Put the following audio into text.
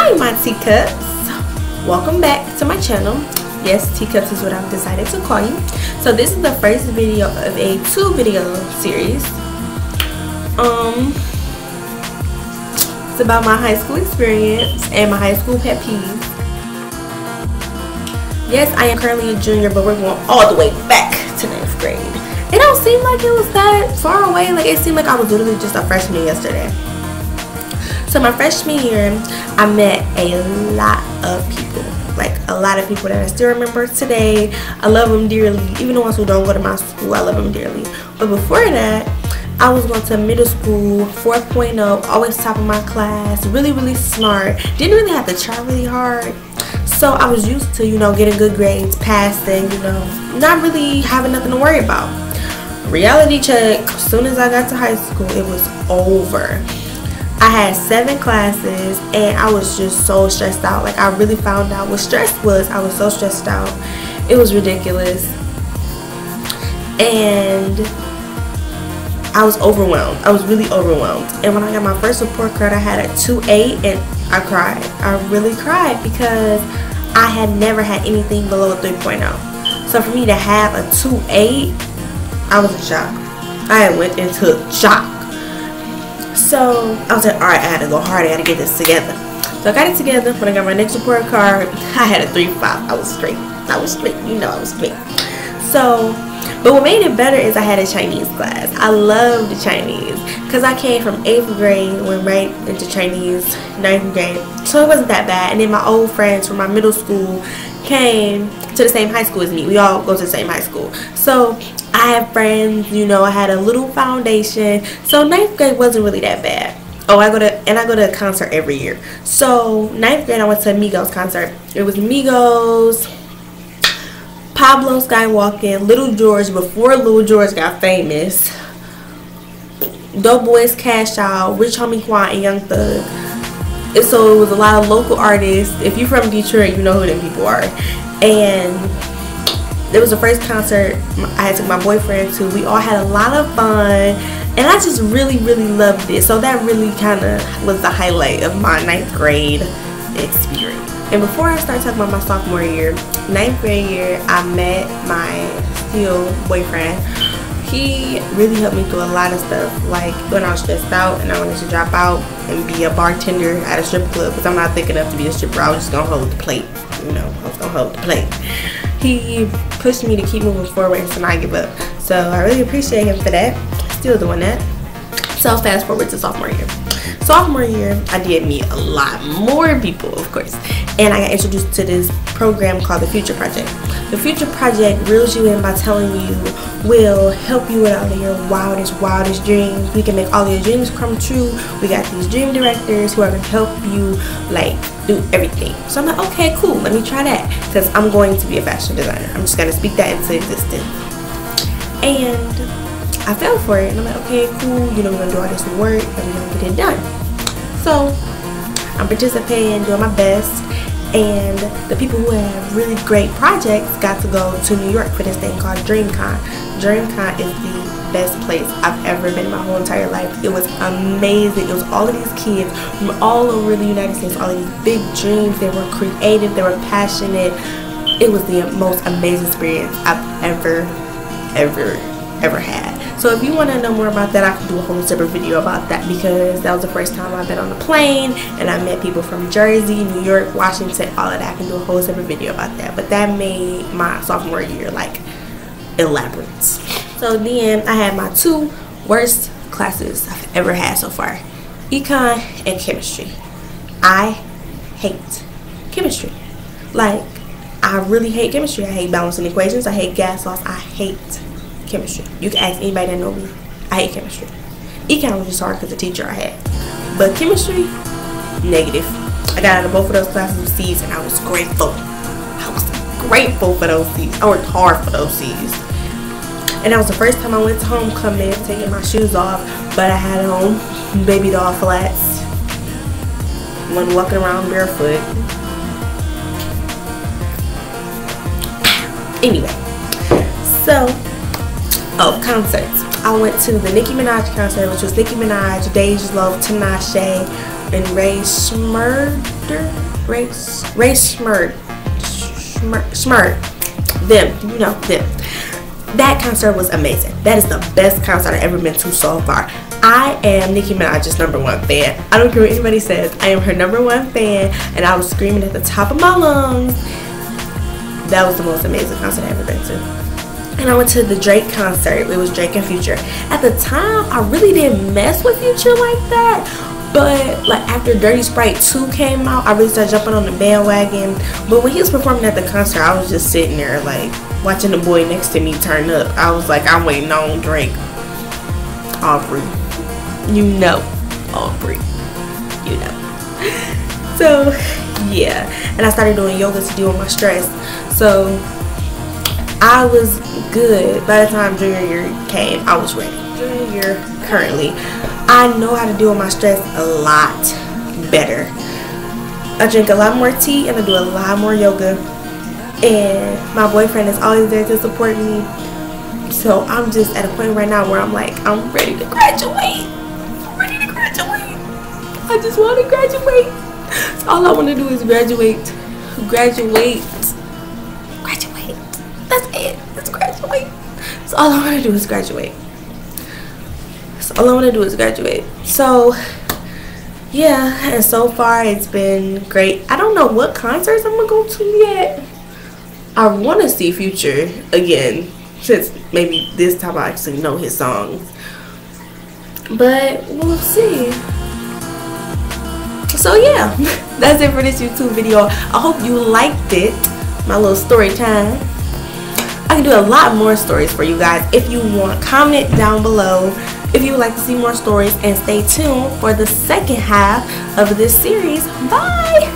Hi, my teacups. Welcome back to my channel. Yes, teacups is what I've decided to call you. So this is the first video of a 2-video series. It's about my high school experience and my high school pet peeves. Yes, I am currently a junior, but we're going all the way back to 9th grade. It don't seem like it was that far away. Like, it seemed like I was literally just a freshman yesterday. So my freshman year, I met a lot of people. Like, a lot of people that I still remember today. I love them dearly. Even the ones who don't go to my school, I love them dearly. But before that, I was going to middle school, 4.0, always top of my class, really, really smart. Didn't really have to try really hard. So I was used to, you know, getting good grades, passing, you know, not really having nothing to worry about. Reality check, as soon as I got to high school, it was over. I had 7 classes and I was just so stressed out. Like, I really found out what stress was. I was so stressed out. It was ridiculous. And I was overwhelmed. I was really overwhelmed. And when I got my first report card, I had a 2.8 and I cried. I really cried because I had never had anything below a 3.0. So for me to have a 2.8, I was in shock. I went into shock. So I was like, alright, I gotta go hard. I gotta get this together. So I got it together. When I got my next report card, I had a 3.5. I was straight. I was straight. You know I was straight. So, but what made it better is I had a Chinese class. I loved Chinese because I came from 8th grade, went right into Chinese, 9th grade. So it wasn't that bad. And then my old friends from my middle school came to the same high school as me. We all go to the same high school. So I have friends, you know, I had a little foundation. So 9th grade wasn't really that bad. Oh, I go to a concert every year. So 9th grade I went to a Migos concert. It was Migos, Pablo Skywalking, Little George before Little George got famous, Dope Boys, Cash Out, Rich Homie Quan, and Young Thug. And so it was a lot of local artists. If you're from Detroit, you know who them people are. And it was the first concert I had took my boyfriend to. We all had a lot of fun, and I just really, really loved it. So that really kind of was the highlight of my 9th grade experience. And before I start talking about my sophomore year, 9th grade year, I met my still boyfriend. He really helped me through a lot of stuff. Like when I was stressed out and I wanted to drop out and be a bartender at a strip club, because I'm not thick enough to be a stripper. I was just gonna hold the plate, you know. I was gonna hold the plate. He pushed me to keep moving forward and to not give up. So I really appreciate him for that. Still doing that. So fast forward to sophomore year. Sophomore year, I did meet a lot more people, of course. And I got introduced to this program called the Future Project. The Future Project reels you in by telling you we'll help you with all of your wildest dreams. We can make all of your dreams come true. We got these dream directors who are going to help you, like, do everything. So I'm like, okay, cool, let me try that, because I'm going to be a fashion designer. I'm just going to speak that into existence. And I fell for it, and I'm like, okay, cool, you know, we're going to do all this work and we're going to get it done. So I'm participating, doing my best, and the people who have really great projects got to go to New York for this thing called DreamCon. DreamCon is the best place I've ever been in my whole entire life. It was amazing. It was all of these kids from all over the United States, all of these big dreams. They were creative, they were passionate. It was the most amazing experience I've ever had. So if you want to know more about that, I can do a whole separate video about that, because that was the first time I've been on a plane and I met people from Jersey, New York, Washington, all of that. I can do a whole separate video about that. But that made my sophomore year like elaborate. So then I had my 2 worst classes I've ever had so far: econ and chemistry. I hate chemistry. Like, I really hate chemistry. I hate balancing equations. I hate gas laws. I hate chemistry. You can ask anybody that know me. I hate chemistry. Econ was just hard because the teacher I had. But chemistry, negative. I got out of both of those classes with C's and I was grateful. I was grateful for those C's. I worked hard for those C's. And that was the first time I went to homecoming, taking my shoes off, but I had on baby doll flats. When walking around barefoot. Anyway, so, oh, concerts. I went to the Nicki Minaj concert, which was Nicki Minaj, Dej Loaf, Tinashe, and Ray Smurd. Them, you know, them. That concert was amazing. That is the best concert I've ever been to so far. I am Nicki Minaj's #1 fan. I don't care what anybody says. I am her #1 fan, and I was screaming at the top of my lungs. That was the most amazing concert I've ever been to. And I went to the Drake concert. It was Drake and Future. At the time, I really didn't mess with Future like that. But like after Dirty Sprite 2 came out, I really started jumping on the bandwagon. But when he was performing at the concert, I was just sitting there like watching the boy next to me turn up. I was like, I'm waiting on Drake. Aubrey. You know. Aubrey. You know. So, yeah. And I started doing yoga to deal with my stress. So, I was good. By the time junior year came, I was ready. Junior year, currently, I know how to deal with my stress a lot better. I drink a lot more tea and I do a lot more yoga. And my boyfriend is always there to support me. So I'm just at a point right now where I'm like, I'm ready to graduate. I'm ready to graduate. I just want to graduate. So all I want to do is graduate. Graduate. Graduate. That's it. Let's graduate. So all I want to do is graduate. So all I want to do is graduate. So yeah, and so far it's been great. I don't know what concerts I'm going to go to yet. I want to see Future again, since maybe this time I actually know his songs. But we'll see. So yeah, that's it for this YouTube video. I hope you liked it. My little story time. I can do a lot more stories for you guys if you want. Comment down below if you would like to see more stories, and stay tuned for the second half of this series. Bye!